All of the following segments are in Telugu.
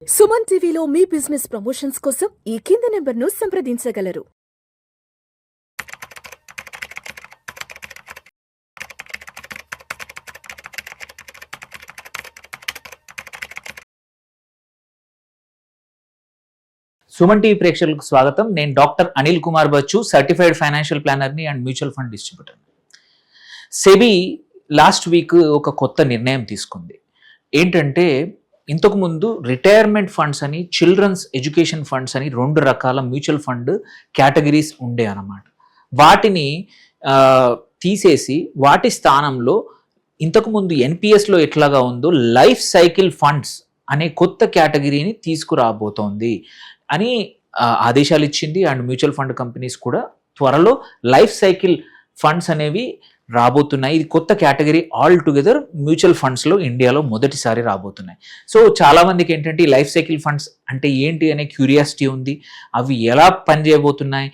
సుమన్ టీవీలో మీ బిజినెస్ ప్రమోషన్స్ కోసం ఈ కింది నెంబర్ను సంప్రదించగలరు. సుమన్ టీవీ ప్రేక్షకులకు స్వాగతం. నేను doctor Anil Kumar Bachchu, certified financial ప్లానర్ని and mutual fund distributor. SEBI last week ఒక కొత్త నిర్ణయం తీసుకుంది. ఏంటంటే ఇంతకుముందు రిటైర్మెంట్ ఫండ్స్ అని, చిల్డ్రన్స్ ఎడ్యుకేషన్ ఫండ్స్ అని 2 రకాల మ్యూచువల్ ఫండ్ కేటగిరీస్ ఉండే అన్నమాట. వాటిని తీసేసి వాటి స్థానంలో ఇంతకుముందు ఎన్పిఎస్లో ఎట్లాగా ఉందో లైఫ్ సైకిల్ ఫండ్స్ అనే కొత్త కేటగిరీని తీసుకురాబోతోంది అని ఆదేశాలు ఇచ్చింది. అండ్ మ్యూచువల్ ఫండ్ కంపెనీస్ కూడా త్వరలో లైఫ్ సైకిల్ ఫండ్స్ అనేవి రాబోతున్నాయి. ఇది కొత్త కేటగిరీ ఆల్ టుగెదర్ మ్యూచువల్ ఫండ్స్లో ఇండియాలో మొదటిసారి రాబోతున్నాయి. సో చాలామందికి ఏంటంటే ఈ లైఫ్ సైకిల్ ఫండ్స్ అంటే ఏంటి అనే క్యూరియాసిటీ ఉంది. అవి ఎలా పనిచేయబోతున్నాయి,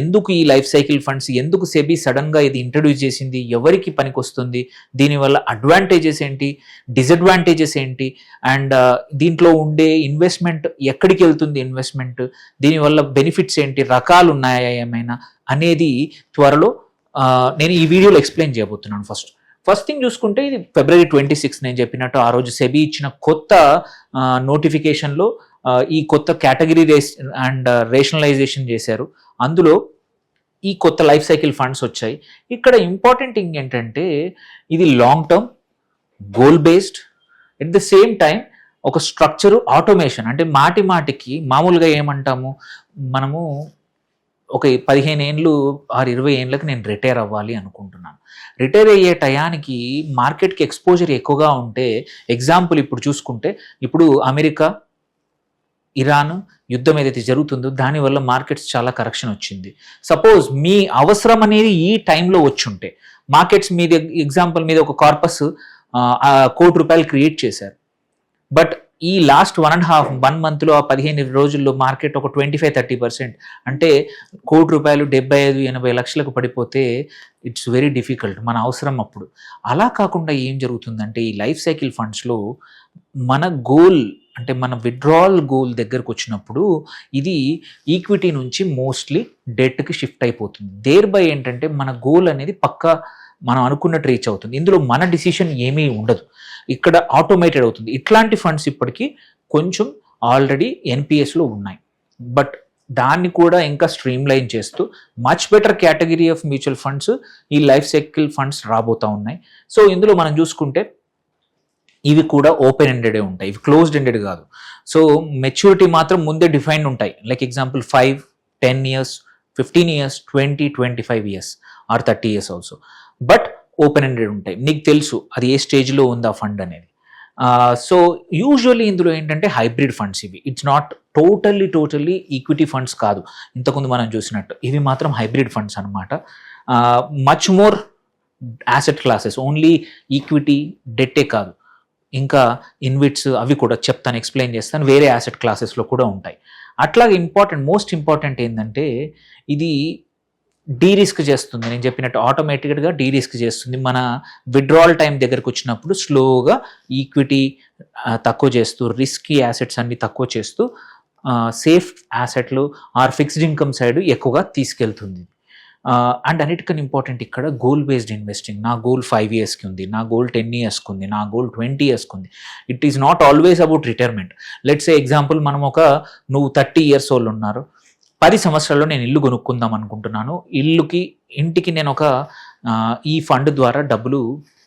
ఎందుకు ఈ లైఫ్ సైకిల్ ఫండ్స్, ఎందుకు సెబీ సడన్గా ఇది ఇంట్రడ్యూస్ చేసింది, ఎవరికి పనికొస్తుంది, దీనివల్ల అడ్వాంటేజెస్ ఏంటి, డిసడ్వాంటేజెస్ ఏంటి, అండ్ దీంట్లో ఉండే ఇన్వెస్ట్మెంట్ ఎక్కడికి వెళ్తుంది, ఇన్వెస్ట్మెంట్ దీనివల్ల బెనిఫిట్స్ ఏంటి, రకాలు ఉన్నాయా ఏమైనా అనేది త్వరలో నేను ఈ వీడియోలో ఎక్స్ప్లెయిన్ చేయబోతున్నాను. ఫస్ట్ థింగ్ చూసుకుంటే ఇది February 26 నేను చెప్పినట్టు ఆ రోజు సెబీ ఇచ్చిన కొత్త నోటిఫికేషన్లో ఈ కొత్త కేటగిరీ అండ్ రేషనలైజేషన్ చేశారు. అందులో ఈ కొత్త లైఫ్ సైకిల్ ఫండ్స్ వచ్చాయి. ఇక్కడ ఇంపార్టెంట్ థింగ్ ఏంటంటే ఇది long term, goal based, at the same time ఒక స్ట్రక్చరు, ఆటోమేషన్. అంటే మాటికి మామూలుగా ఏమంటాము మనము ఒక 15 ఏళ్ళు ఆర్ 20 ఏళ్ళకి నేను రిటైర్ అవ్వాలి అనుకుంటున్నాను. రిటైర్ అయ్యే టయానికి మార్కెట్కి ఎక్స్పోజర్ ఎక్కువగా ఉంటే, ఎగ్జాంపుల్ ఇప్పుడు చూసుకుంటే ఇప్పుడు అమెరికా ఇరాన్ యుద్ధం ఏదైతే జరుగుతుందో దానివల్ల మార్కెట్స్ చాలా కరెక్షన్ వచ్చింది. సపోజ్ మీ అవసరం అనేది ఈ టైంలో వచ్చుంటే మార్కెట్స్ మీద ఎగ్జాంపుల్ మీద ఒక కార్పస్ ₹1,00,00,000 క్రియేట్ చేశారు. బట్ ఈ లాస్ట్ 1 మంత్లో ఆ 15 రోజుల్లో మార్కెట్ ఒక 25-30% అంటే ₹1,00,00,000 75-80 లక్షలకు పడిపోతే ఇట్స్ వెరీ డిఫికల్ట్ మన అవసరం అప్పుడు. అలా కాకుండా ఏం జరుగుతుందంటే ఈ లైఫ్ సైకిల్ ఫండ్స్లో మన గోల్ అంటే మన విత్డ్రావల్ గోల్ దగ్గరకు వచ్చినప్పుడు ఇది ఈక్విటీ నుంచి మోస్ట్లీ డెట్కి షిఫ్ట్ అయిపోతుంది. దేర్ బై ఏంటంటే మన గోల్ అనేది పక్కా మనం అనుకున్నట్టు రీచ్ అవుతుంది. ఇందులో మన డిసిషన్ ఏమీ ఉండదు, ఇక్కడ ఆటోమేటెడ్ అవుతుంది. ఇట్లాంటి ఫండ్స్ ఇప్పటికీ కొంచెం ఆల్రెడీ ఎన్పిఎస్లో ఉన్నాయి. బట్ దాన్ని కూడా ఇంకా స్ట్రీమ్లైన్ చేస్తూ much better category of mutual funds ఈ లైఫ్ సైకిల్ ఫండ్స్ రాబోతూ ఉన్నాయి. సో ఇందులో మనం చూసుకుంటే ఇవి కూడా ఓపెన్ ఎండెడే ఉంటాయి, ఇవి క్లోజ్డ్ ఎండెడ్ కాదు. సో మెచ్యూరిటీ మాత్రం ముందే డిఫైన్డ్ ఉంటాయి. Like example 5, 10 years, 15 years, 20, 25 years or 30 years also. But open ended ఉంటాయి. నీకు తెలుసు అది ఏ స్టేజ్లో ఉంది ఆ ఫండ్ అనేది. సో యూజువల్లీ ఇందులో ఏంటంటే హైబ్రిడ్ ఫండ్స్ ఇవి. It's not totally equity funds కాదు ఇంతకుముందు మనం చూసినట్టు. ఇవి మాత్రం హైబ్రిడ్ ఫండ్స్ అనమాట. Much more asset classes, only equity డెట్టే కాదు, ఇంకా ఇన్విట్స్ అవి కూడా చెప్తాను, ఎక్స్ప్లెయిన్ చేస్తాను. వేరే యాసెట్ క్లాసెస్లో కూడా ఉంటాయి. అట్లాగే మోస్ట్ ఇంపార్టెంట్ ఏంటంటే ఇది డీరిస్క్ చేస్తుంది. నేను చెప్పినట్టు ఆటోమేటిక్గా డీరిస్క్ చేస్తుంది. మన విత్డ్రావల్ టైం దగ్గరకు వచ్చినప్పుడు స్లోగా ఈక్విటీ తక్కువ చేస్తూ, రిస్కీ యాసెట్స్ అన్ని తక్కువ చేస్తూ సేఫ్ యాసెట్లు ఆర్ ఫిక్స్డ్ ఇన్కమ్ సైడ్ ఎక్కువగా తీసుకెళ్తుంది. అండ్ అన్నిటికన్నా ఇంపార్టెంట్ ఇక్కడ గోల్ బేస్డ్ ఇన్వెస్టింగ్. నా గోల్ 5 yearsకి ఉంది, నా గోల్ 10 yearsకి ఉంది, నా గోల్ 20 yearsకి ఉంది. It is not always about retirement. Let's say example మనం నువ్వు 30 years old ఉన్నారు, 10 సంవత్సరాల్లో నేను ఇల్లు కొనుక్కుందాం అనుకుంటున్నాను. ఇంటికి నేను ఈ ఫండ్ ద్వారా డబ్బులు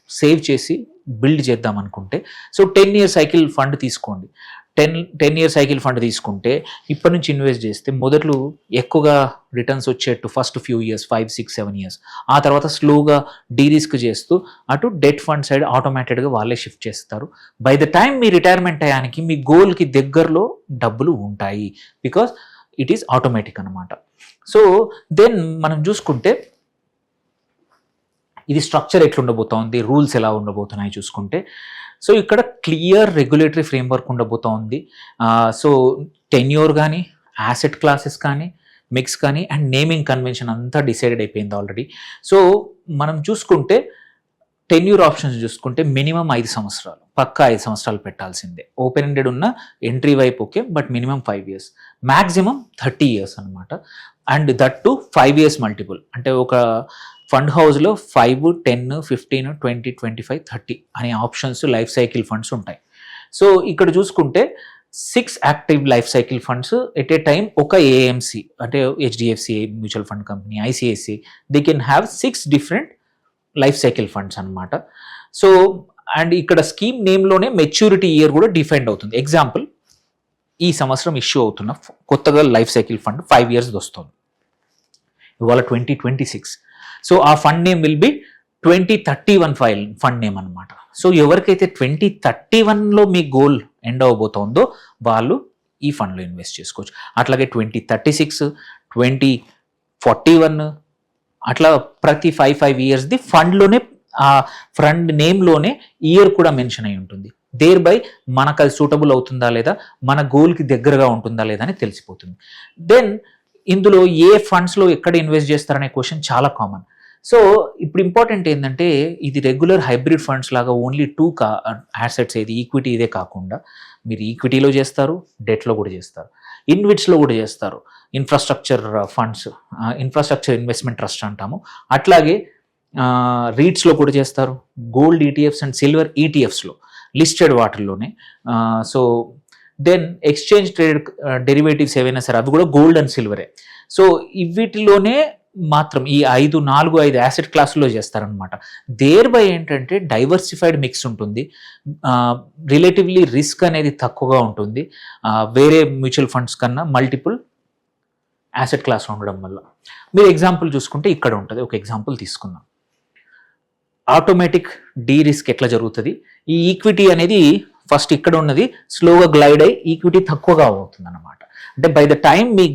సేవ్ చేసి బిల్డ్ చేద్దాం అనుకుంటే, సో 10 year సైకిల్ ఫండ్ తీసుకోండి. 10 year సైకిల్ ఫండ్ తీసుకుంటే ఇప్పటి నుంచి ఇన్వెస్ట్ చేస్తే మొదట్లో ఎక్కువగా returns వచ్చేట్టు first few years 5, 6, 7 years. ఆ తర్వాత స్లోగా డీరిస్క్ చేస్తూ అటు డెట్ ఫండ్ సైడ్ ఆటోమేటెడ్గా వాళ్ళే షిఫ్ట్ చేస్తారు. బై ద టైం మీ రిటైర్మెంట్ అయ్యానికి మీ గోల్కి దగ్గరలో డబ్బులు ఉంటాయి, బికాస్ ఇట్ ఈస్ ఆటోమేటిక్ అనమాట. సో దెన్ మనం చూసుకుంటే ఇది స్ట్రక్చర్ ఎట్లా ఉండబోతోంది, రూల్స్ ఎలా ఉండబోతున్నాయి చూసుకుంటే, సో ఇక్కడ క్లియర్ రెగ్యులేటరీ ఫ్రేమ్వర్క్ ఉండబోతోంది. సో టెన్యూర్ కానీ, యాసెట్ క్లాసెస్ కానీ, మిక్స్ కానీ, అండ్ నేమింగ్ కన్వెన్షన్ అంతా డిసైడెడ్ అయిపోయింది ఆల్రెడీ. సో మనం చూసుకుంటే టెన్యూర్ ఆప్షన్స్ చూసుకుంటే మినిమం 5 సంవత్సరాలు, పక్కా 5 సంవత్సరాలు పెట్టాల్సిందే. ఓపెన్ ఎండెడ్ ఉన్న ఎంట్రీ వైపు okay, but minimum 5 years, maximum 30 years అనమాట. And that to 5 years multiple. అంటే ఒక ఫండ్ హౌస్లో 5, 10, 15, 20, 25, 30 అనే ఆప్షన్స్ లైఫ్ సైకిల్ ఫండ్స్ ఉంటాయి. సో ఇక్కడ చూసుకుంటే 6 active life cycle funds at a time ఒక ఏఎంసి అంటే HDFC mutual fund company, ICICI, they can have 6 different life cycle funds అనమాట. సో అండ్ ఇక్కడ స్కీమ్ నేమ్లోనే మెచ్యూరిటీ ఇయర్ కూడా డిఫైన్డ్ అవుతుంది. ఎగ్జాంపుల్, ఈ సంవత్సరం ఇష్యూ అవుతున్న కొత్తగా లైఫ్ సైకిల్ ఫండ్ 5 years వస్తుంది, ఇవాళ 2026. సో ఆ fund name will be 2031 fund name అనమాట. సో ఎవరికైతే 2031లో మీ గోల్ ఎండ్ అవబోతుందో వాళ్ళు ఈ ఫండ్లో ఇన్వెస్ట్ చేసుకోవచ్చు. అట్లాగే 2036, 2041 అట్లా ప్రతి 5 yearsది ఫండ్లోనే ఆ ఫండ్ నేమ్లోనే ఇయర్ కూడా మెన్షన్ అయి ఉంటుంది. దేర్ బై మనకు అది సూటబుల్ అవుతుందా లేదా, మన గోల్కి దగ్గరగా ఉంటుందా లేదా అని తెలిసిపోతుంది. దెన్ ఇందులో ఏ ఫండ్స్లో ఎక్కడ ఇన్వెస్ట్ చేస్తారనే క్వశ్చన్ చాలా కామన్. సో ఇప్పుడు ఇంపార్టెంట్ ఏంటంటే ఇది రెగ్యులర్ హైబ్రిడ్ ఫండ్స్ లాగా ఓన్లీ 2 యాసెట్స్, ఏది ఈక్విటీ ఇదే కాకుండా మీరు ఈక్విటీలో చేస్తారు, డెట్లో కూడా చేస్తారు, ఇన్విట్స్లో కూడా చేస్తారు, infrastructure funds, infrastructure investment trust అంటాము, అట్లాగే రీట్స్లో కూడా చేస్తారు, గోల్డ్ ఈటీఎఫ్స్ అండ్ సిల్వర్ ఈటీఎఫ్స్లో లిస్టెడ్ వాటిల్లోనే. So then exchange traded derivatives ఏవైనా సరే అవి కూడా గోల్డ్ అండ్ సిల్వరే. సో వీటిలోనే మాత్రం ఈ 4-5 యాసెట్ క్లాసుల్లో చేస్తారనమాట. దేర్ బై ఏంటంటే డైవర్సిఫైడ్ మిక్స్ ఉంటుంది, రిలేటివ్లీ రిస్క్ అనేది తక్కువగా ఉంటుంది వేరే మ్యూచువల్ ఫండ్స్ కన్నా మల్టిపుల్ యాసెట్ క్లాస్ ఉండడం వల్ల. మీరు ఎగ్జాంపుల్ చూసుకుంటే ఇక్కడ ఉంటుంది, ఒక ఎగ్జాంపుల్ తీసుకుందాం. ఆటోమేటిక్ డీ రిస్క్ ఎట్లా జరుగుతుంది, ఈ ఈక్విటీ అనేది ఫస్ట్ ఇక్కడ ఉన్నది స్లోగా గ్లైడ్ అయ్యి ఈక్విటీ తక్కువగా అవుతుంది అనమాట. అంటే by the time me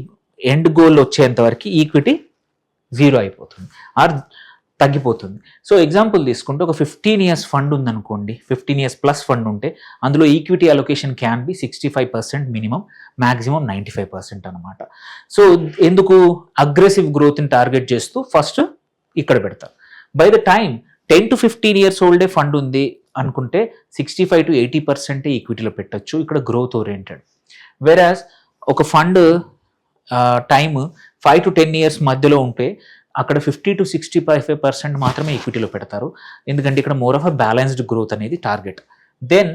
end goal వచ్చేంత వరకు ఈక్విటీ 0 అయిపోతుంది ఆర్ తగ్గిపోతుంది. సో ఎగ్జాంపుల్ తీసుకుంటే ఒక 15 years ఫండ్ ఉందనుకోండి, 15 years ప్లస్ ఫండ్ ఉంటే అందులో equity allocation can be 65% minimum, maximum 95% అనమాట. సో ఎందుకు అగ్రెసివ్ గ్రోత్ని టార్గెట్ చేస్తూ ఫస్ట్ ఇక్కడ పెడతారు. By the time 10 to 15 years ఓల్డే ఫండ్ ఉంది అనుకుంటే 65 to 80% ఈక్విటీలో పెట్టచ్చు, ఇక్కడ గ్రోత్ ఓరియంటెడ్. వెరాజ్ ఒక ఫండ్ టైమ్ 5 to 10 years మధ్యలో ఉంటే అక్కడ 50 to 65% మాత్రమే ఈక్విటీలో పెడతారు, ఎందుకంటే ఇక్కడ more of a balanced growth అనేది టార్గెట్. దెన్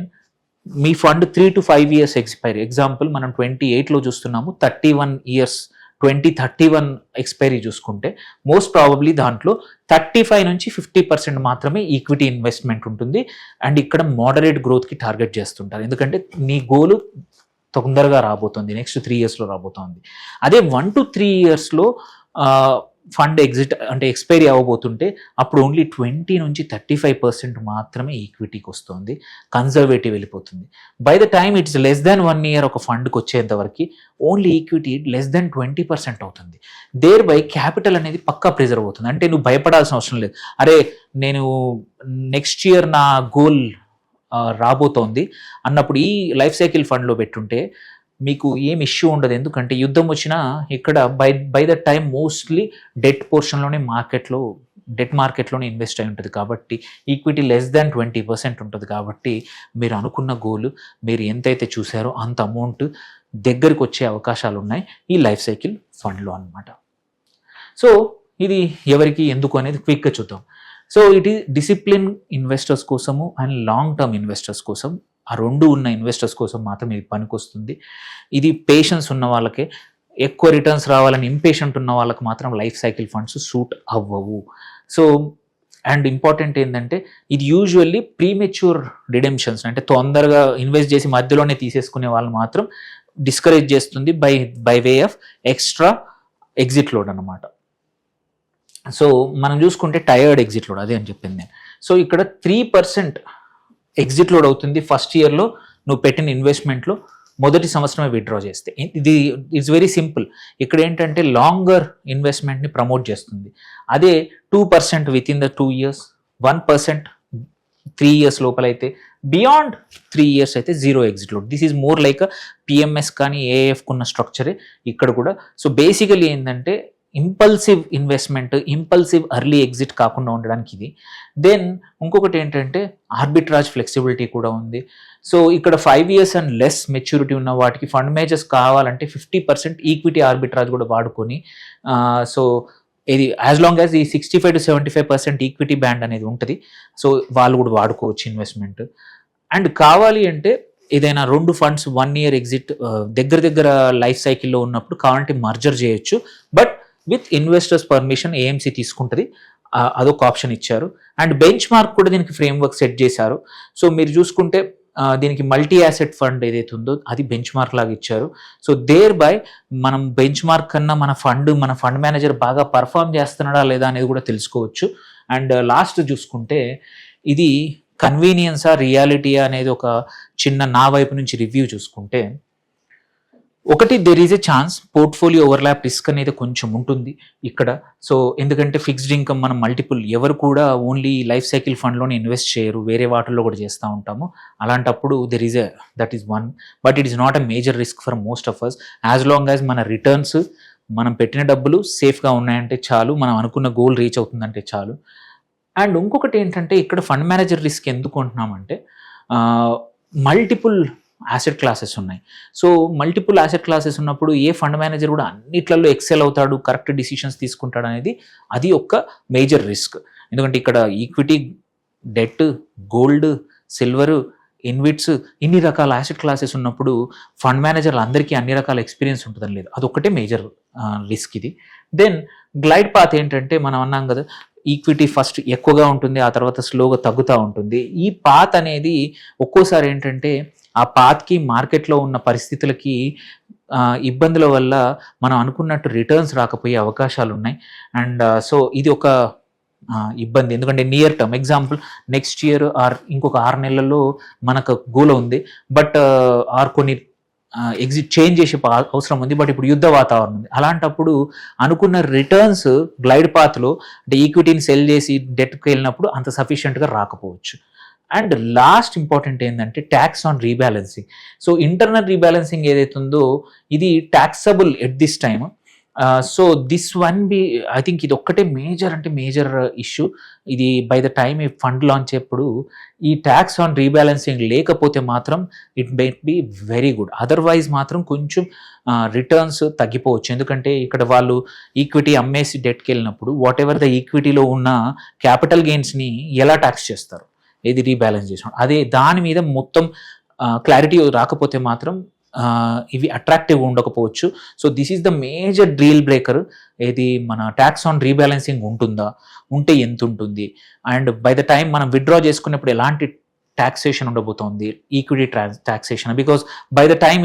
మీ fund 3 to 5 years expiry, example మనం 28లో చూస్తున్నాము, 31 years 2031 ఎక్స్పైరీ చూసుకుంటే మోస్ట్ ప్రాబబ్లీ దాంట్లో 35 నుంచి 50% మాత్రమే ఈక్విటీ ఇన్వెస్ట్మెంట్ ఉంటుంది. అండ్ ఇక్కడ మోడరేట్ గ్రోత్కి టార్గెట్ చేస్తుంటారు, ఎందుకంటే నీ గోలు తొందరగా రాబోతుంది, నెక్స్ట్ 3 yearsలో రాబోతుంది. అదే 1 to 3 yearsలో ఫండ్ ఎగ్జిట్ అంటే ఎక్స్పైరీ అవ్వబోతుంటే అప్పుడు ఓన్లీ 20 నుంచి 35% మాత్రమే ఈక్విటీకి వస్తుంది, కన్జర్వేటివ్ వెళ్ళిపోతుంది. By the time it's less than 1 year ఒక ఫండ్కి వచ్చేంత వరకు ఓన్లీ ఈక్విటీ లెస్ దాన్ 20% అవుతుంది. దేర్ బై క్యాపిటల్ అనేది పక్కా ప్రిజర్వ్ అవుతుంది. అంటే నువ్వు భయపడాల్సిన అవసరం లేదు, అరే నేను నెక్స్ట్ ఇయర్ నా గోల్ రాబోతోంది అన్నప్పుడు ఈ లైఫ్ సైకిల్ ఫండ్లో పెట్టుంటే మీకు ఏం ఇష్యూ ఉండదు, ఎందుకంటే యుద్ధం వచ్చినా ఇక్కడ by the time mostly debt పోర్షన్లోనే డెట్ మార్కెట్లోనే ఇన్వెస్ట్ అయి ఉంటుంది కాబట్టి ఈక్విటీ లెస్ దాన్ 20% ఉంటుంది. కాబట్టి మీరు అనుకున్న గోల్ మీరు ఎంతైతే చూసారో అంత అమౌంట్ దగ్గరికి వచ్చే అవకాశాలు ఉన్నాయి ఈ లైఫ్ సైకిల్ ఫండ్లో అన్నమాట. సో ఇది ఎవరికి ఎందుకు అనేది క్విక్గా చూద్దాం. So it is discipline investors కోసము అండ్ లాంగ్ టర్మ్ ఇన్వెస్టర్స్ కోసం, ఆ రెండు ఉన్న ఇన్వెస్టర్స్ కోసం మాత్రం ఇది పనికొస్తుంది. ఇది పేషెన్స్ ఉన్న వాళ్ళకే, ఎక్కువ రిటర్న్స్ రావాలని ఇంపేషెంట్ ఉన్న వాళ్ళకి మాత్రం లైఫ్ సైకిల్ ఫండ్స్ సూట్ అవ్వవు. సో అండ్ ఇంపార్టెంట్ ఏంటంటే ఇది యూజువల్లీ ప్రీమెచ్యూర్ రిడెంప్షన్స్, అంటే తొందరగా ఇన్వెస్ట్ చేసి మధ్యలోనే తీసేసుకునే వాళ్ళు మాత్రం డిస్కరేజ్ చేస్తుంది by way of extra exit load అనమాట. సో మనం చూసుకుంటే టైర్డ్ ఎగ్జిట్ లోడ్, అదే అని చెప్పింది నేను. సో ఇక్కడ 3% ఎగ్జిట్ లోడ్ అవుతుంది ఫస్ట్ ఇయర్లో నువ్వు పెట్టిన ఇన్వెస్ట్మెంట్లో మొదటి సంవత్సరమే విత్డ్రా చేస్తే. ఇది ఇట్స్ వెరీ సింపుల్. ఇక్కడ ఏంటంటే లాంగర్ ఇన్వెస్ట్మెంట్ని ప్రమోట్ చేస్తుంది. అదే 2% with in the 2 years, 1% 3 years లోపలైతే, బియాండ్ 3 years అయితే 0 exit load. This is more like PMS కానీ ఏఎఫ్ కున్న స్ట్రక్చరే ఇక్కడ కూడా. సో బేసికలీ ఏంటంటే impulsive investment, impulsive early exit కాకుండా ఉండడానికి ఇది. దెన్ ఇంకొకటి ఏంటంటే ఆర్బిట్రాజ్ ఫ్లెక్సిబిలిటీ కూడా ఉంది. సో ఇక్కడ 5 years అండ్ లెస్ మెచ్యూరిటీ ఉన్న వాటికి ఫండ్ మేనేజర్స్ కావాలంటే 50% ఈక్విటీ ఆర్బిట్రాజ్ కూడా వాడుకొని సో ఇది యాజ్ లాంగ్ యాజ్ ఈ 65 to 75% ఈక్విటీ బ్యాండ్ అనేది ఉంటుంది. సో వాళ్ళు కూడా వాడుకోవచ్చు ఇన్వెస్ట్మెంట్. అండ్ కావాలి అంటే ఏదైనా 2 ఫండ్స్ 1 year ఎగ్జిట్ దగ్గర లైఫ్ సైకిల్లో ఉన్నప్పుడు కావాలంటే మర్జర్ చేయొచ్చు. But with investors permission AMC తీసుకుంటుంది. అదొక ఆప్షన్ ఇచ్చారు. అండ్ బెంచ్ మార్క్ కూడా దీనికి ఫ్రేమ్వర్క్ సెట్ చేశారు. సో మీరు చూసుకుంటే దీనికి మల్టీ యాసెట్ ఫండ్ ఏదైతే ఉందో అది బెంచ్ మార్క్ లాగా ఇచ్చారు. సో దేర్ బై మనం బెంచ్ మార్క్ కన్నా మన ఫండ్ మేనేజర్ బాగా పర్ఫామ్ చేస్తున్నాడా లేదా అనేది కూడా తెలుసుకోవచ్చు. అండ్ లాస్ట్ చూసుకుంటే ఇది కన్వీనియన్సా రియాలిటీయా అనేది ఒక చిన్న నా వైపు నుంచి రివ్యూ చూసుకుంటే, ఒకటి there is a chance portfolio overlap risk అనేది కొంచెం ఉంటుంది ఇక్కడ. సో ఎందుకంటే ఫిక్స్డ్ ఇన్కమ్ మనం మల్టిపుల్ ఎవరు కూడా ఓన్లీ లైఫ్ సైకిల్ ఫండ్లోనే ఇన్వెస్ట్ చేయరు, వేరే వాటిల్లో కూడా చేస్తూ ఉంటాము. అలాంటప్పుడు there is that is one. But it is not a major risk for most of us. As long as మన రిటర్న్స్, మనం పెట్టిన డబ్బులు సేఫ్గా ఉన్నాయంటే చాలు, మనం అనుకున్న గోల్ రీచ్ అవుతుందంటే చాలు. అండ్ ఇంకొకటి ఏంటంటే ఇక్కడ ఫండ్ మేనేజర్ రిస్క్ ఎందుకు అంటున్నామంటే మల్టిపుల్ యాసెట్ క్లాసెస్ ఉన్నాయి. సో మల్టిపుల్ యాసెట్ క్లాసెస్ ఉన్నప్పుడు ఏ ఫండ్ మేనేజర్ కూడా అన్నిట్లలో ఎక్సెల్ అవుతాడు, కరెక్ట్ డిసిషన్స్ తీసుకుంటాడు అనేది అది ఒక మేజర్ రిస్క్. ఎందుకంటే ఇక్కడ ఈక్విటీ, డెట్, గోల్డ్, సిల్వర్, ఇన్విట్స్ ఇన్ని రకాల యాసెట్ క్లాసెస్ ఉన్నప్పుడు ఫండ్ మేనేజర్లు అందరికీ అన్ని రకాల ఎక్స్పీరియన్స్ ఉంటుందని లేదు, అదొక్కటే మేజర్ రిస్క్ ఇది. దెన్ గ్లైడ్ పాత్ ఏంటంటే మనం అన్నాం కదా, ఈక్విటీ ఫస్ట్ ఎక్కువగా ఉంటుంది, ఆ తర్వాత స్లోగా తగ్గుతూ ఉంటుంది. ఈ పాత్ అనేది ఒక్కోసారి ఏంటంటే ఆ పాత్కి మార్కెట్లో ఉన్న పరిస్థితులకి ఇబ్బందుల వల్ల మనం అనుకున్నట్టు రిటర్న్స్ రాకపోయే అవకాశాలు ఉన్నాయి. అండ్ సో ఇది ఒక ఇబ్బంది. ఎందుకంటే near term example next year are ఇంకొక 6 నెలల్లో మనకు గోల్ ఉంది, బట్ ఆర్ కొన్ని ఎగ్జిట్ చేంజ్ చేసే అవసరం ఉంది, బట్ ఇప్పుడు యుద్ధ వాతావరణం ఉంది. అలాంటప్పుడు అనుకున్న రిటర్న్స్ గ్లైడ్ పాత్లో అంటే ఈక్విటీని సెల్ చేసి డెట్కి వెళ్ళినప్పుడు అంత సఫిషియెంట్గా రాకపోవచ్చు. అండ్ లాస్ట్ ఇంపార్టెంట్ ఏంటంటే tax on rebalancing. So internal rebalancing ఏదైతే ఉందో ఇది taxable at this time. So this one be I think ఇది ఒక్కటే మేజర్ ఇష్యూ. ఇది బై ద టైమ్ ఈ ఫండ్ లాంచ్ అప్పుడు ఈ ట్యాక్స్ ఆన్ రీబ్యాలెన్సింగ్ లేకపోతే మాత్రం it may be very good. Otherwise మాత్రం కొంచెం రిటర్న్స్ తగ్గిపోవచ్చు. ఎందుకంటే ఇక్కడ వాళ్ళు ఈక్విటీ అమ్మేసి డెట్కి వెళ్ళినప్పుడు వాట్ ఎవర్ ద ఈక్విటీలో ఉన్న క్యాపిటల్ గెయిన్స్ని ఎలా ట్యాక్స్ చేస్తారు, ఏది రీబ్యాలెన్స్ చేసాం, అదే దాని మీద మొత్తం క్లారిటీ రాకపోతే మాత్రం ఇవి అట్రాక్టివ్గా ఉండకపోవచ్చు. So this is the major deal breaker. ఏది మన ట్యాక్స్ ఆన్ రీబ్యాలెన్సింగ్ ఉంటుందా, ఉంటే ఎంత ఉంటుంది, అండ్ బై ద టైం మనం విత్డ్రా చేసుకున్నప్పుడు ఎలాంటి ట్యాక్సేషన్ ఉండబోతోంది, equity taxation. Because by the time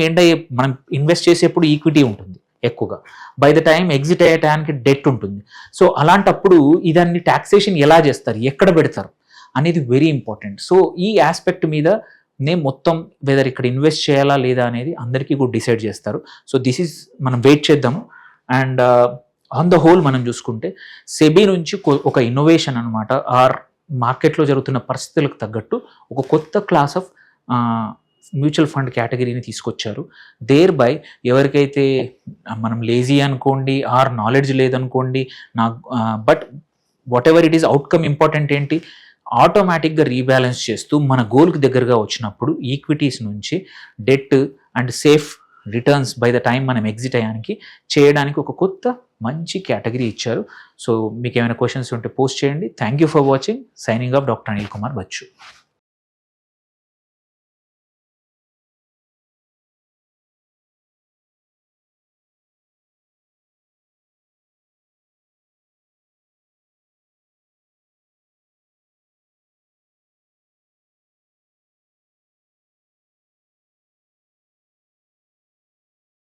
మనం ఇన్వెస్ట్ చేసేప్పుడు ఈక్విటీ ఉంటుంది ఎక్కువగా, బై ద టైం ఎగ్జిట్ అయ్యే టైంకి డెట్ ఉంటుంది. సో అలాంటప్పుడు ఇదాన్ని ట్యాక్సేషన్ ఎలా చేస్తారు, ఎక్కడ పెడతారు అనేది వెరీ ఇంపార్టెంట్. సో ఈ ఆస్పెక్ట్ మీద మొత్తం వెదర్ ఇక్కడ ఇన్వెస్ట్ చేయాలా లేదా అనేది అందరికీ కూడా డిసైడ్ చేస్తారు. సో దిస్ ఈజ్ మనం వెయిట్ చేద్దాము. అండ్ ఆన్ ద హోల్ మనం చూసుకుంటే సెబీ నుంచి ఒక ఇన్నోవేషన్ అనమాట, ఆర్ మార్కెట్లో జరుగుతున్న పరిస్థితులకు తగ్గట్టు ఒక కొత్త క్లాస్ ఆఫ్ మ్యూచువల్ ఫండ్ కేటగిరీని తీసుకొచ్చారు. దేర్ బై ఎవరికైతే మనం లేజీ అనుకోండి ఆర్ నాలెడ్జ్ లేదనుకోండి, but what ever it is outcome important ఏంటి, ఆటోమేటిక్గా రీబ్యాలెన్స్ చేస్తూ మన గోల్కి దగ్గరగా వచ్చినప్పుడు ఈక్విటీస్ నుంచి debt and safe returns by the time మనం ఎగ్జిట్ అయ్యానికి చేయడానికి ఒక కొత్త మంచి కేటగిరీ ఇచ్చారు. సో మీకు ఏమైనా క్వశ్చన్స్ ఉంటే పోస్ట్ చేయండి. Thank you for watching. Signing off doctor Anil Kumar Bachu.